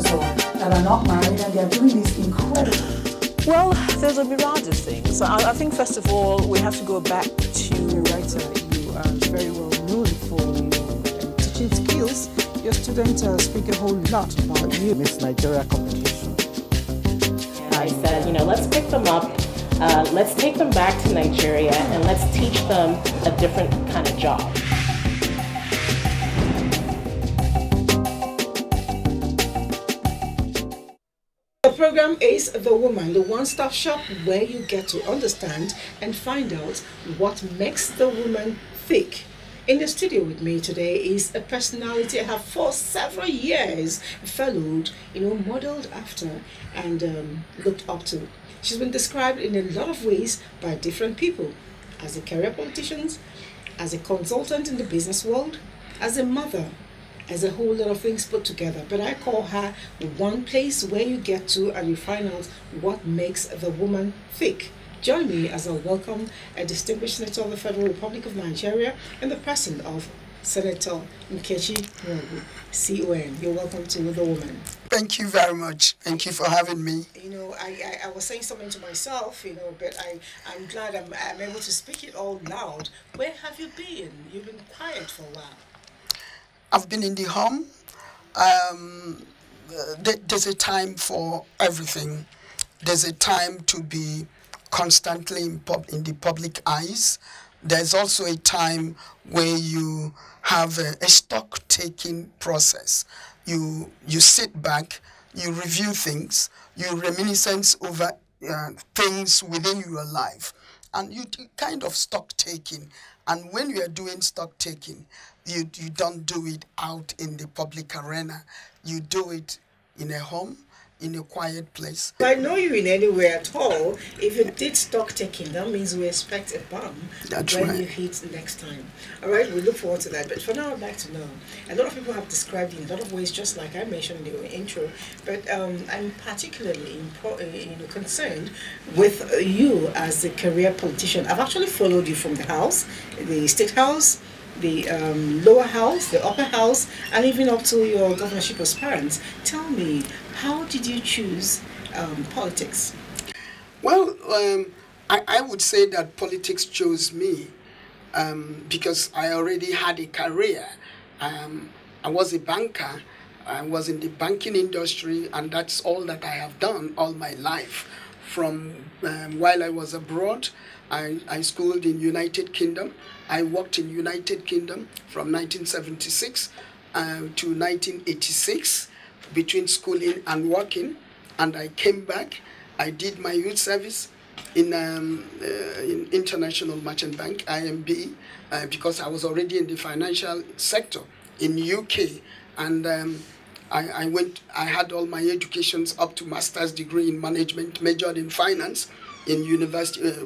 daughters that are not married, and they're doing this incredible. Well, there's a myriad of things. I think first of all we have to go back to a writer. You are very well known for your teaching skills. Your students speak a whole lot about you. Miss Nigeria competition. And I said, let's pick them up, let's take them back to Nigeria, and let's teach them a different kind of job. The program is The Woman, the one-stop shop where you get to understand and find out what makes the woman thick. In the studio with me today is a personality I have for several years followed, modeled after and looked up to. She's been described in a lot of ways by different people, as a career politician, as a consultant in the business world, as a mother, as a whole lot of things put together. But I call her one place where you get to and you find out what makes the woman thick. Join me as I welcome a distinguished senator of the Federal Republic of Nigeria in the person of Senator Nkechi Nworgu, CON. You're welcome to The Woman. Thank you very much. Thank you for having me. I was saying something to myself, but I'm glad I'm able to speak it all loud. Where have you been? You've been quiet for a while. I've been in the home. There's a time for everything. There's a time to be constantly in the public eyes. There's also a time where you have a stock-taking process. You sit back, you review things, you reminiscence over things within your life, and you do kind of stock-taking. And when you are doing stock-taking, you don't do it out in the public arena. You do it in a home, in a quiet place. If I know you in anywhere at all, if you did stock taking, that means we expect a bump when you hit next time. All right, we look forward to that. But for now, I'd like to know. A lot of people have described you in a lot of ways, just like I mentioned in the intro. But I'm particularly concerned with you as a career politician. I've actually followed you from the House, the State House, the lower house, the upper house, and even up to your governorship aspirants. Tell me, how did you choose politics? Well, I would say that politics chose me because I already had a career. I was a banker. I was in the banking industry, and that's all that I have done all my life. From while I was abroad, I schooled in United Kingdom. I worked in United Kingdom from 1976 to 1986, between schooling and working, and I came back. I did my youth service in International Merchant Bank, IMB, because I was already in the financial sector in UK, and I had all my educations up to master's degree in management, majored in finance in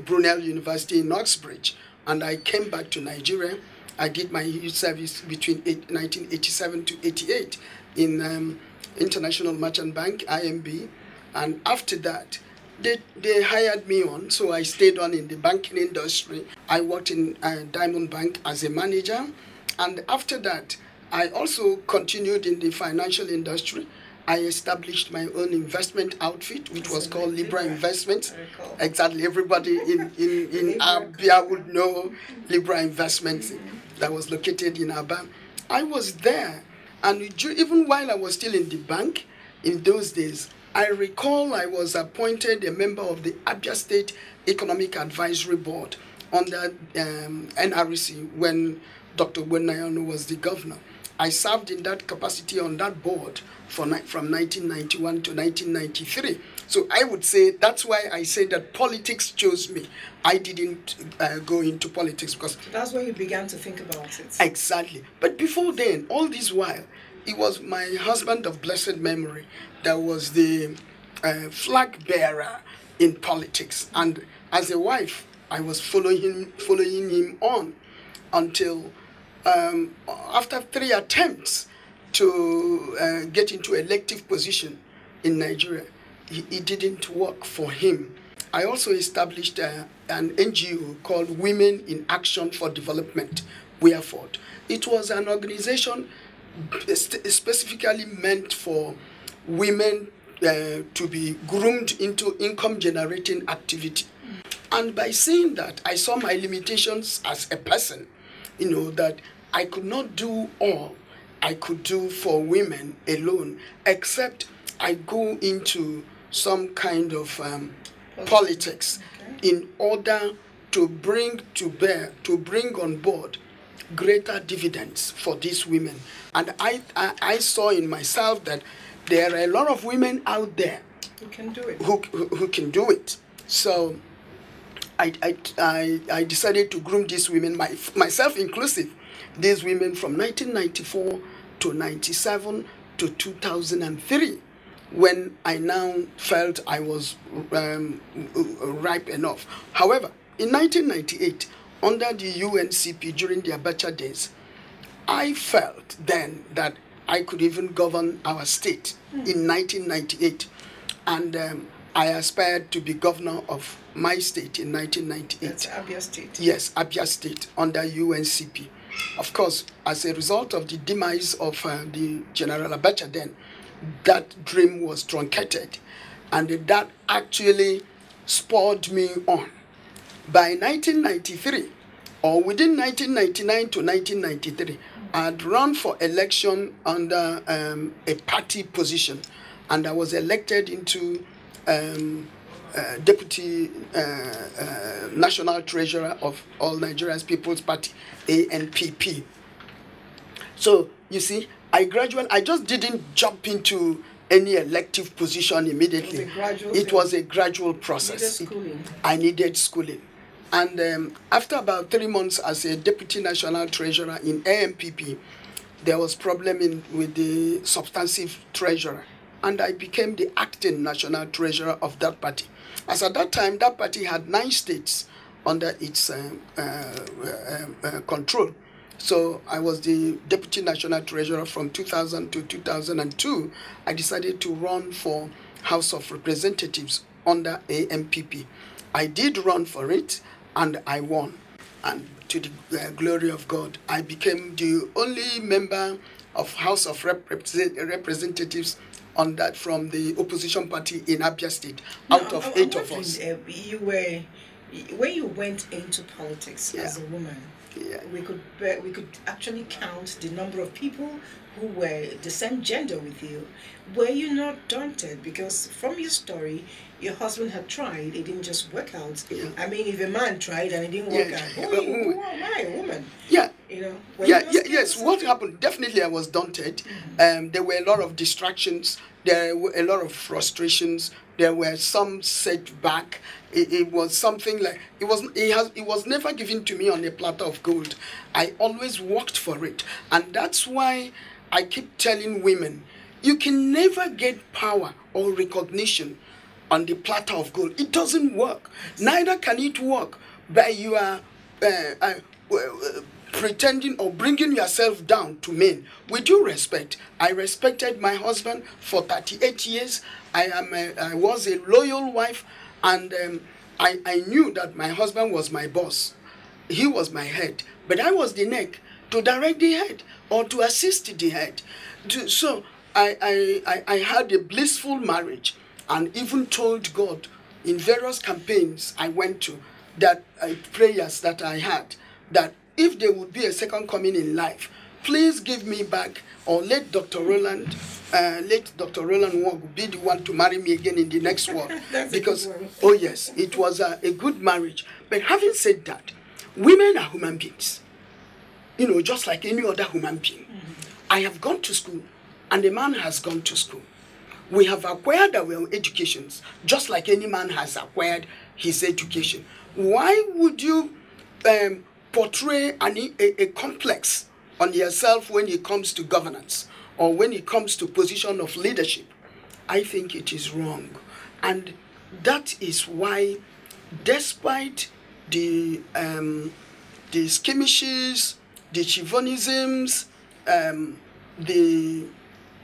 Brunel University in Oxbridge. And I came back to Nigeria. I did my youth service between 1987 to 88 in International Merchant Bank, IMB. And after that, they hired me on, so I stayed on in the banking industry. I worked in Diamond Bank as a manager. And after that, I also continued in the financial industry. I established my own investment outfit, which was called Libra Investments. Exactly, everybody in Abuja would know Libra Investments that was located in Aba. I was there, and even while I was still in the bank, in those days, I recall I was appointed a member of the Abuja State Economic Advisory Board under NRC when Dr. Gwenayano was the governor. I served in that capacity on that board from 1991 to 1993. So I would say that's why I say that politics chose me. I didn't go into politics because... That's when you began to think about it. Exactly. But before then, all this while, it was my husband of blessed memory that was the flag bearer in politics. And as a wife, I was following him on until... after 3 attempts to get into elective position in Nigeria, it didn't work for him. I also established an NGO called Women in Action for Development, WAREFORD. It was an organization specifically meant for women to be groomed into income-generating activity. And by saying that, I saw my limitations as a person, that I could not do all I could do for women alone, except I go into some kind of politics in order to bring on board greater dividends for these women. And I saw in myself that there are a lot of women out there who can do it. Who can do it. So I decided to groom these women, myself inclusive, these women from 1994 to 97 to 2003, when I now felt I was ripe enough. However, in 1998, under the UNCP during the Abuja days, I felt then that I could even govern our state in 1998. And I aspired to be governor of my state in 1998. That's Abia State. Yes, Abia State under UNCP. Of course, as a result of the demise of the General Abacha then, that dream was truncated, and that actually spurred me on. By 1993, or within 1999 to 1993, I had run for election under a party position, and I was elected into Deputy National Treasurer of All Nigeria's People's Party, ANPP. So, you see, I just didn't jump into any elective position immediately. It was a gradual process. I needed schooling. And after about 3 months as a Deputy National Treasurer in ANPP, there was problem with the substantive treasurer, and I became the acting National Treasurer of that party. As at that time, that party had 9 states under its control. So I was the Deputy National Treasurer from 2000 to 2002. I decided to run for House of Representatives under ANPP. I did run for it, and I won. And to the glory of God, I became the only member of House of Representatives on that from the opposition party in Abia State, out of 8 of us. When you went into politics as a woman, we could actually count the number of people who were the same gender with you. Were you not daunted? Because from your story, your husband had tried, it didn't just work out. I mean, if a man tried and it didn't work out, who am I, a woman? Yes, what happened? Definitely I was daunted. There were a lot of distractions. There were a lot of frustrations. There were some setback. It was something like, it was never given to me on a platter of gold. I always worked for it. And that's why I keep telling women, you can never get power or recognition on the platter of gold. It doesn't work. Neither can it work by you are pretending or bringing yourself down to men. With due respect, I respected my husband for 38 years. I was a loyal wife, and I knew that my husband was my boss. He was my head, but I was the neck to direct the head or to assist the head. So I had a blissful marriage, and even told God in various campaigns I went to, that prayers that I had, that if there would be a second coming in life, please give me back, or let Dr. Roland Nworgu be the one to marry me again in the next world. Because, oh yes, it was a good marriage. But having said that, women are human beings, just like any other human being. I have gone to school, and a man has gone to school. We have acquired our educations, just like any man has acquired his education. Why would you portray a complex on yourself when it comes to governance or when it comes to position of leadership? I think it is wrong. And that is why, despite the skirmishes, the chauvinisms,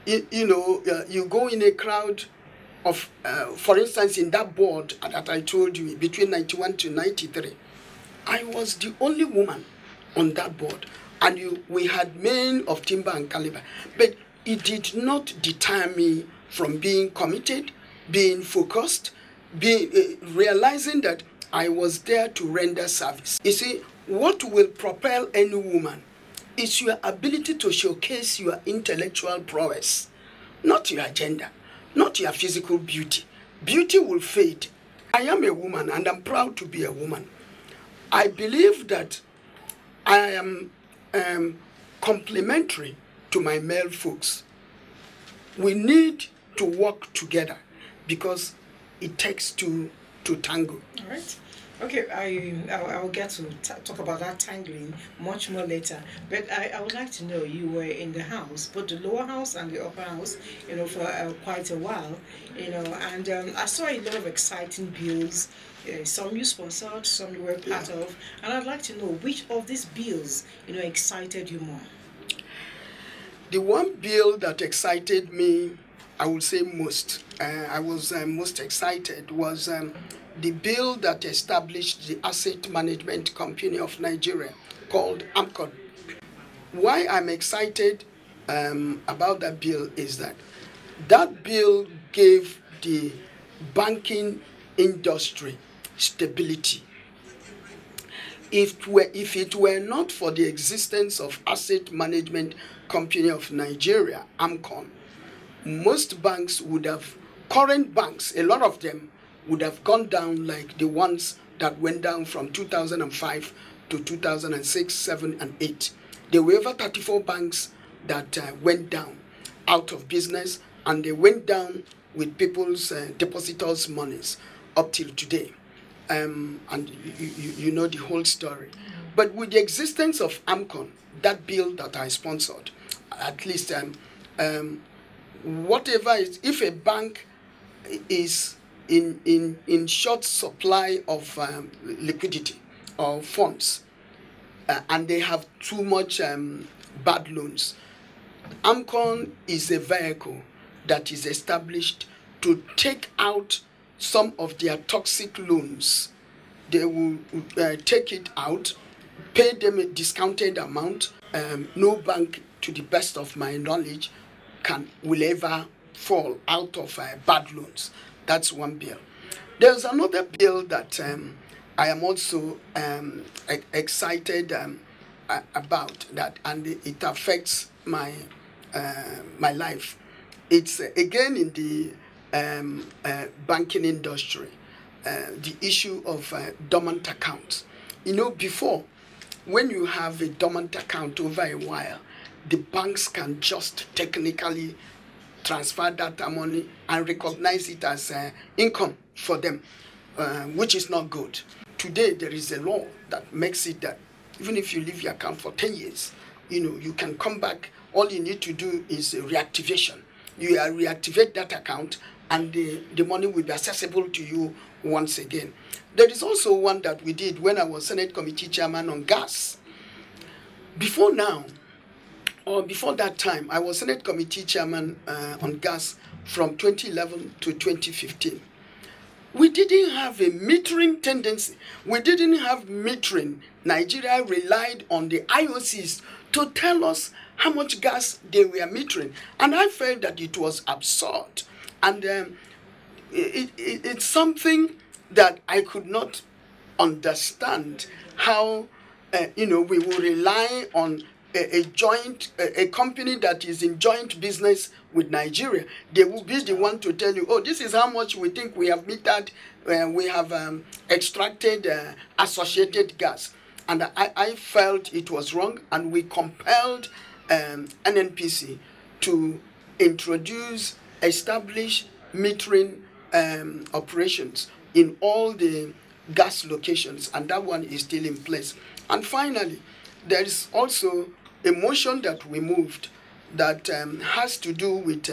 you go in a crowd of, for instance, in that board that I told you, between 91 to 93, I was the only woman on that board. And we had men of timber and caliber. But it did not deter me from being committed, being focused, realizing that I was there to render service. You see, what will propel any woman is your ability to showcase your intellectual prowess, not your gender, not your physical beauty. Beauty will fade. I am a woman and I'm proud to be a woman. I believe that I am complementary to my male folks. We need to work together because it takes two to tango. All right. Okay, I'll get to talk about that tangling much more later. But I would like to know, you were in the house, both the lower house and the upper house, for quite a while, and I saw a lot of exciting bills. Some you sponsored, some you were part of, and I'd like to know which of these bills, excited you more. The one bill that excited me, I would say most, I was most excited, was the bill that established the Asset Management Company of Nigeria, called AMCON. Why I'm excited about that bill is that that bill gave the banking industry stability. If it were not for the existence of Asset Management Company of Nigeria, AMCON, most banks would have, current banks, a lot of them would have gone down like the ones that went down from 2005 to 2006, 7, and 8. There were over 34 banks that went down, out of business, and they went down with people's depositors' monies up till today. And you know the whole story. But with the existence of AMCON, that bill that I sponsored, at least whatever is, if a bank is in short supply of liquidity or funds, and they have too much bad loans, AMCON is a vehicle that is established to take out some of their toxic loans. They will take it out, pay them a discounted amount. No bank, to the best of my knowledge, will ever fall out of bad loans. That's one bill. There's another bill that I am also excited about, that, and it affects my my life. It's again in the banking industry, the issue of dormant accounts. Before, when you have a dormant account over a while, the banks can just technically transfer that money and recognize it as income for them, which is not good. Today, there is a law that makes it that even if you leave your account for 10 years, you can come back. All you need to do is reactivation. You reactivate that account, and the money will be accessible to you once again. There is also one that we did when I was Senate Committee Chairman on gas. Before now, or before that time, I was Senate Committee Chairman on gas from 2011 to 2015. We didn't have a metering tendency. We didn't have metering. Nigeria relied on the IOCs to tell us how much gas they were metering. And I felt that it was absurd. And it's something that I could not understand, how we will rely on a company that is in joint business with Nigeria. They will be the one to tell you, oh, this is how much we think we have metered, we have extracted associated gas. And I felt it was wrong, and we compelled NNPC to establish metering operations in all the gas locations, and that one is still in place. And finally, there is also a motion that we moved that has to do with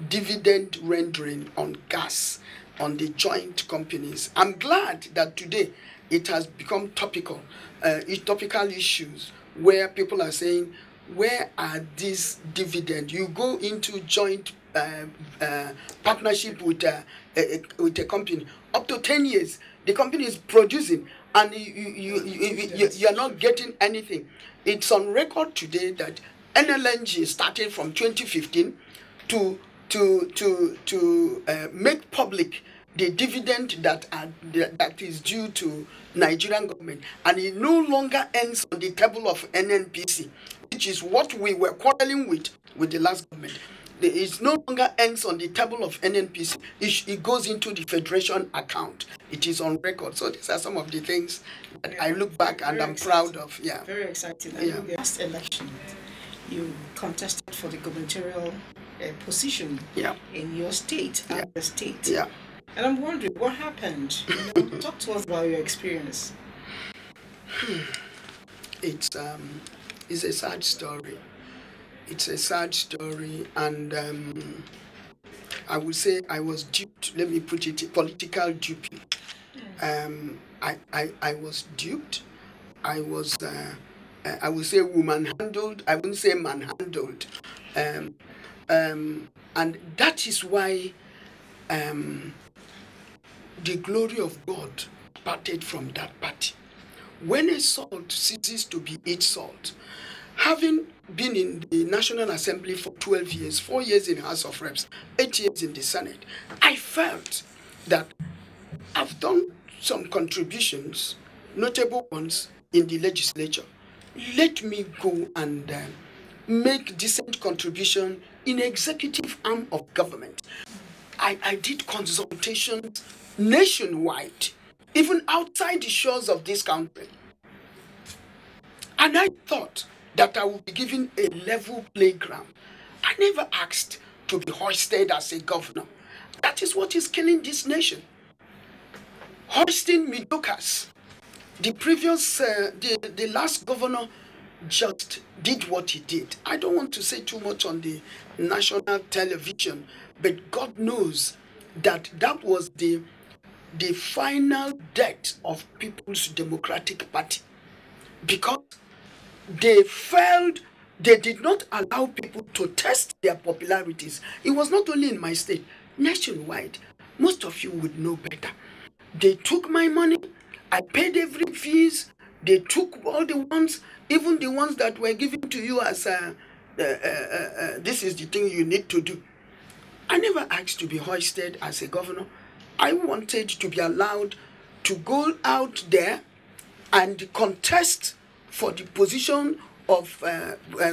dividend rendering on gas on the joint companies. I'm glad that today it has become topical issues where people are saying, where are these dividends? You go into joint partnership with a company up to 10 years. The company is producing, and you are not getting anything. It's on record today that NLNG started from 2015 to make public the dividend that is due to Nigerian government, and it no longer ends on the table of NNPC, which is what we were quarreling with the last government. It no longer ends on the table of NNPC. It goes into the federation account. It is on record. So these are some of the things that I look back and I'm proud of. Yeah. Very exciting. Yeah. In the last election, you contested for the gubernatorial position in your state and the state. Yeah. And I'm wondering, what happened? Talk to us about your experience. It's a sad story. It's a sad story, and I would say I was duped. Let me put it, political duping. I was duped. I was, I would say, woman handled. I wouldn't say man handled. And that is why the glory of God parted from that party. When a salt ceases to be its salt, having been in the National Assembly for 12 years, 4 years in the House of Reps, 8 years in the Senate, I felt that I've done some contributions, notable ones, in the legislature. Let me go and make decent contribution in executive arm of government. I did consultations nationwide, even outside the shores of this country. And I thought that I would be given a level playground. I never asked to be hoisted as a governor. That is what is killing this nation. Hoisting mediocres. The previous, the last governor just did what he did. I don't want to say too much on the national television, but God knows that that was the final death of People's Democratic Party, because they failed. They did not allow people to test their popularities. It was not only in my state, nationwide. Most of you would know better. They took my money. I paid every fees. They took all the ones, even the ones that were given to you as this is the thing you need to do. I never asked to be hoisted as a governor. I wanted to be allowed to go out there and contest for the position of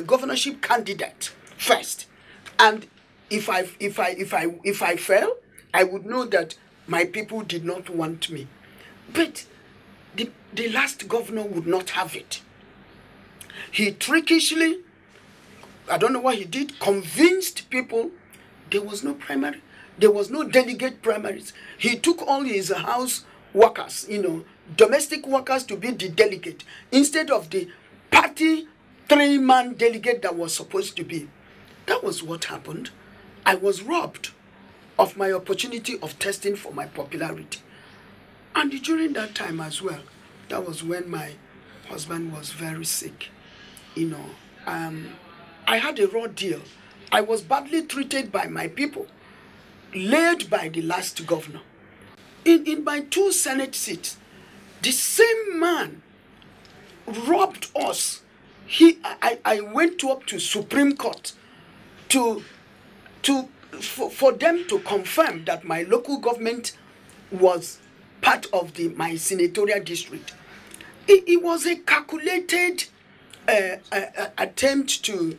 governorship candidate first. And if I fail, I would know that my people did not want me. But the last governor would not have it. He trickishly, I don't know what he did, convinced people there was no primary. There was no delegate primaries. He took all his house workers, domestic workers, to be the delegate instead of the party 3-man delegate that was supposed to be. That was what happened. I was robbed of my opportunity of testing for my popularity. And during that time as well, that was when my husband was very sick. I had a raw deal. I was badly treated by my people, led by the last governor. In my 2 Senate seats, the same man robbed us. I went up to Supreme Court for them to confirm that my local government was part of my senatorial district. It was a calculated attempt to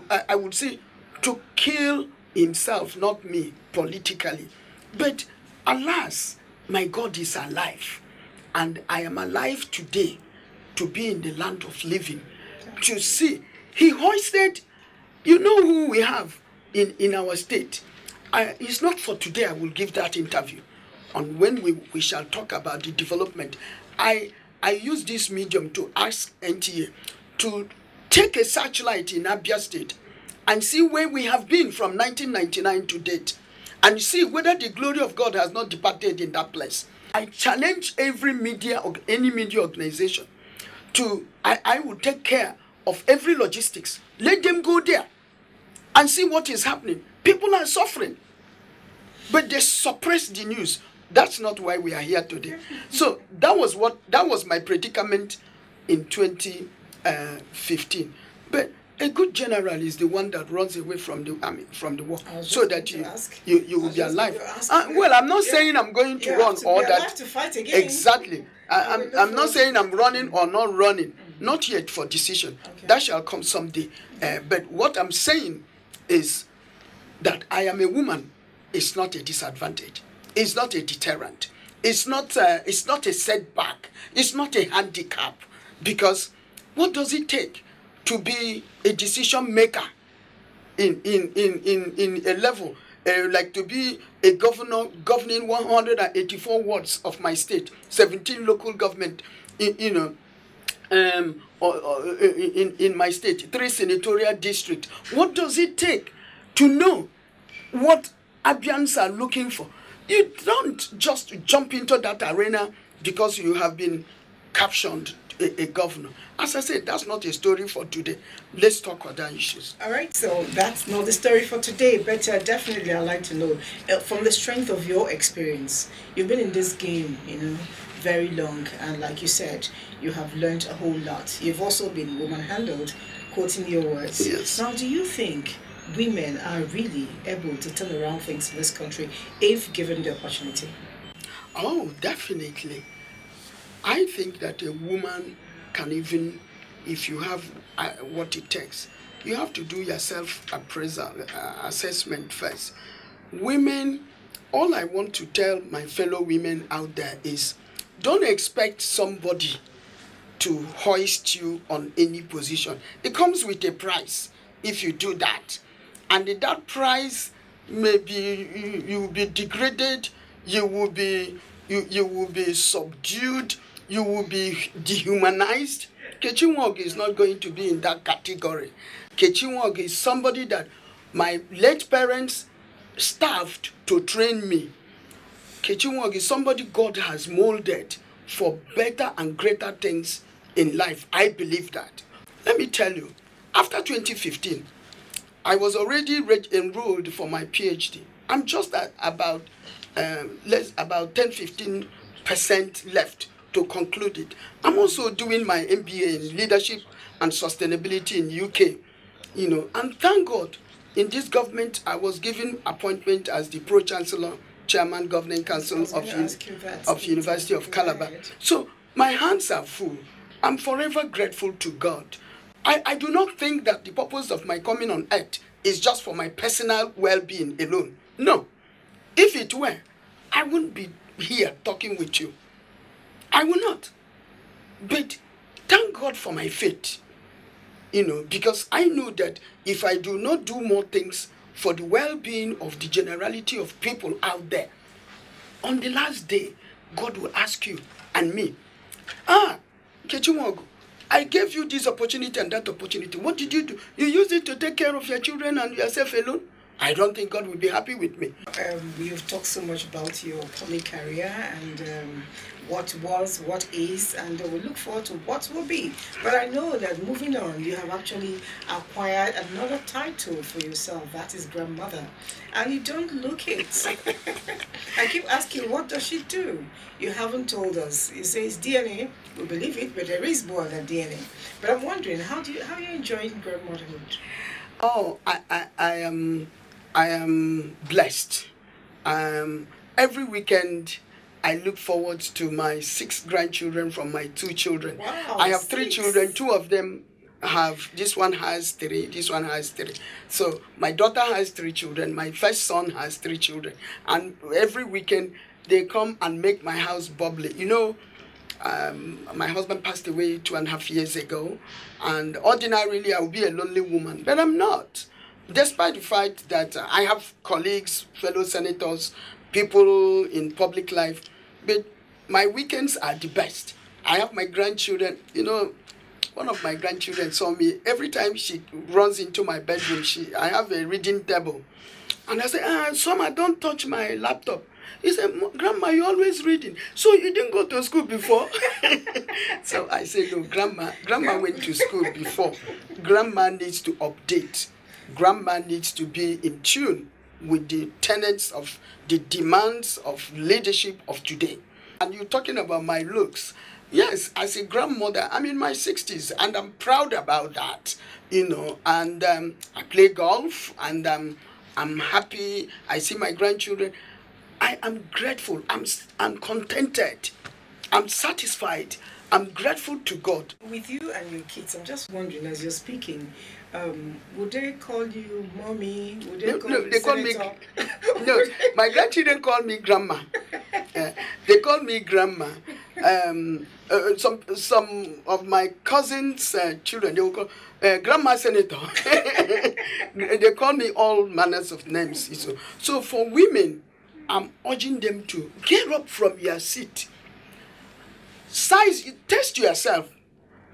I would say, to kill himself, not me, politically. But alas, my God is alive. And I am alive today to be in the land of living. To see, he hoisted, you know who we have in our state. It's not for today I will give that interview. On when we shall talk about the development. I use this medium to ask NTA to take a searchlight in Abuja State and see where we have been from 1999 to date, and see whether the glory of God has not departed in that place. I challenge every media, or any media organization, to, I will take care of every logistics. Let them go there and see what is happening. People are suffering, but they suppress the news. That's not why we are here today. So that was my predicament in 2015. But A good general is the one that runs away from the army, from the war, so that you will be alive. Well, I'm not saying I'm going to run or that. To fight again. Exactly. I'm not saying I'm running or not running. Not yet for decision. Okay. That shall come someday. But what I'm saying is that I am a woman. It's not a disadvantage. It's not a deterrent. It's not a setback. It's not a handicap. Because what does it take to be a decision maker in a level, like to be a governor governing 184 wards of my state, 17 local government, in my state, 3 senatorial districts. What does it take to know what Abians are looking for? You don't just jump into that arena because you have been captioned a governor. As I said, that's not a story for today. Let's talk other issues. All right, so that's not the story for today, but definitely I'd like to know, from the strength of your experience, you've been in this game, very long, and like you said, you have learned a whole lot. You've also been woman-handled, quoting your words. Yes. Now, do you think women are really able to turn around things in this country if given the opportunity? Oh, definitely. I think that a woman can, even if you have what it takes, you have to do your self-appraisal, assessment first. Women, all I want to tell my fellow women out there is, don't expect somebody to hoist you on any position. It comes with a price if you do that. And that price, maybe you will be degraded, you will be subdued, you will be dehumanized. Nkechi Nworgu is not going to be in that category. Nkechi Nworgu is somebody that my late parents starved to train me. Nkechi Nworgu is somebody God has molded for better and greater things in life. I believe that. Let me tell you, after 2015, I was already enrolled for my PhD. I'm just at about 10-15% left to conclude it. I'm also doing my MBA in leadership and sustainability in UK. And thank God, in this government, I was given appointment as the Pro-Chancellor, Chairman, Governing Council of University of Calabar. So my hands are full. I'm forever grateful to God. I do not think that the purpose of my coming on earth is just for my personal well-being alone. No. If it were, I wouldn't be here talking with you. I will not. But thank God for my faith. Because I know that if I do not do more things for the well-being of the generality of people out there, on the last day, God will ask you and me, Nkechi Nworgu, I gave you this opportunity and that opportunity. What did you do? You used it to take care of your children and yourself alone? I don't think God will be happy with me. You've talked so much about your public career and what was, what is, and we look forward to what will be. But I know that moving on, you have actually acquired another title for yourself. That is grandmother. And you don't look it. I keep asking, what does she do? You haven't told us. You say it's DNA. We believe it, but there is more than DNA. But I'm wondering, how are you enjoying grandmotherhood? Oh, I am blessed. Every weekend, I look forward to my 6 grandchildren from my 2 children. Wow, I have 6. 3 children. 2 of them this one has 3, this one has 3. So my daughter has 3 children. My first son has 3 children. And every weekend, they come and make my house bubbly. My husband passed away 2.5 years ago. And ordinarily, I would be a lonely woman. But I'm not. Despite the fact that I have colleagues, fellow senators, people in public life, but my weekends are the best. I have my grandchildren. One of my grandchildren saw me. Every time she runs into my bedroom, I have a reading table. And I say, Soma, don't touch my laptop. He said, Grandma, you're always reading. So you didn't go to school before? So I said, no, Grandma went to school before. Grandma needs to update. Grandma needs to be in tune with the tenets of the demands of leadership of today. And you're talking about my looks. Yes, as a grandmother, I'm in my 60s and I'm proud about that, and I play golf and I'm happy. I see my grandchildren. I am grateful. I'm contented. I'm satisfied. I'm grateful to God. With you and your kids, I'm just wondering, as you're speaking, would they call you mommy? Would they call you they call me. senator? No, my grandchildren call me grandma. They call me grandma. Some of my cousins' children, they will call grandma senator. They call me all manners of names. So for women, I'm urging them to get up from your seat. Test yourself.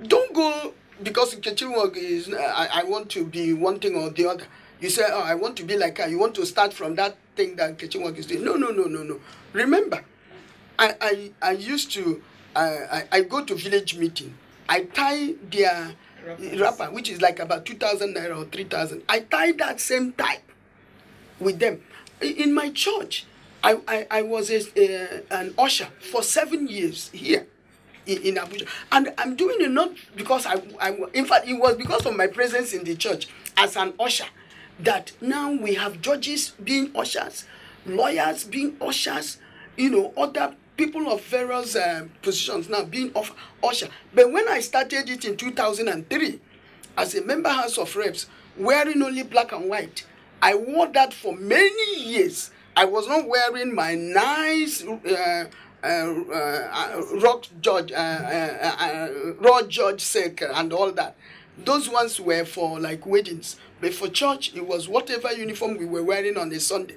Don't go because Nkechi Nworgu is, I want to be one thing or the other. You say, oh, I want to be like her. You want to start from that thing that Nkechi Nworgu is doing. No. Remember, I used to, I go to village meeting. I tie their wrapper, which is like about 2,000 naira or 3,000. I tie that same type with them. In my church, I was an usher for 7 years here in Abuja, and I'm doing it not because in fact it was because of my presence in the church as an usher that now we have judges being ushers, lawyers being ushers, other people of various positions now being usher. But when I started it in 2003 as a member House of Reps, wearing only black and white, I wore that for many years. I was not wearing my nice raw George silk and all that. Those ones were for like weddings, but for church it was whatever uniform we were wearing on a Sunday.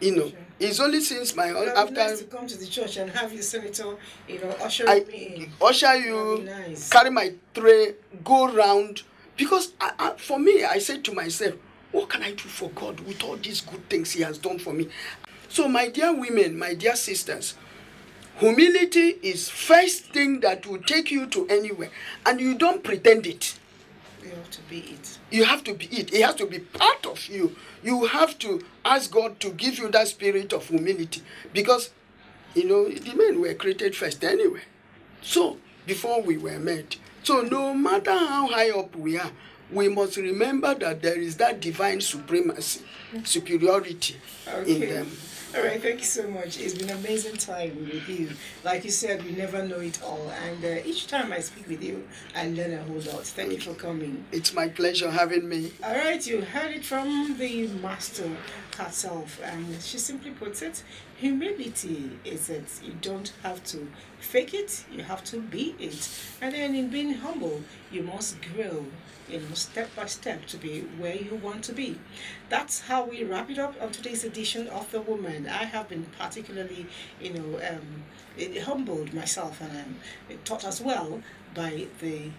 It's only since my after nice to come to the church and have your senator, usher me in. Usher you, nice. Carry my tray, go round, because for me, I said to myself, what can I do for God with all these good things He has done for me? So my dear women, my dear sisters, humility is first thing that will take you to anywhere, and you don't pretend it. You have to be it. You have to be it. It has to be part of you. You have to ask God to give you that spirit of humility, because the men were created first anyway. So before we were made. So no matter how high up we are, we must remember that there is that divine supremacy, superiority in them. All right, thank you so much. It's been an amazing time with you. Like you said, we never know it all. And each time I speak with you, I learn a whole lot. Thank you for coming. It's my pleasure having me. All right, you heard it from the master herself. And she simply puts it, humility is it. You don't have to fake it. You have to be it. And then in being humble, you must grow, step by step to be where you want to be. That's how we wrap it up on today's edition of The Woman. I have been particularly, humbled myself, and I'm taught as well by the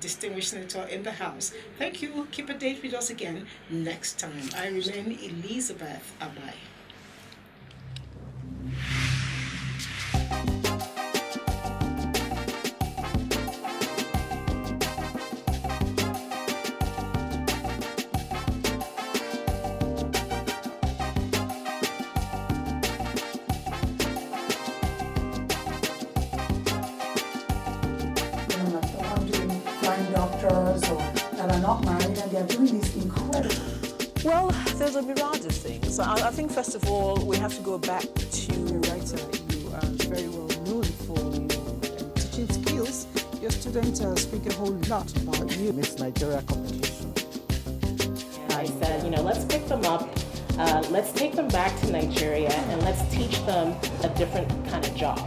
distinguished senator in the House. Thank you. Keep a date with us again next time. I remain Elizabeth Abai. Doctors or that are not married, and they are doing this incredible. Well, there's a myriad of things. I think first of all we have to go back to writer. You are very well known for your teaching skills. Your students speak a whole lot about you. Miss Nigeria competition. And I said, let's pick them up, let's take them back to Nigeria, and let's teach them a different kind of job.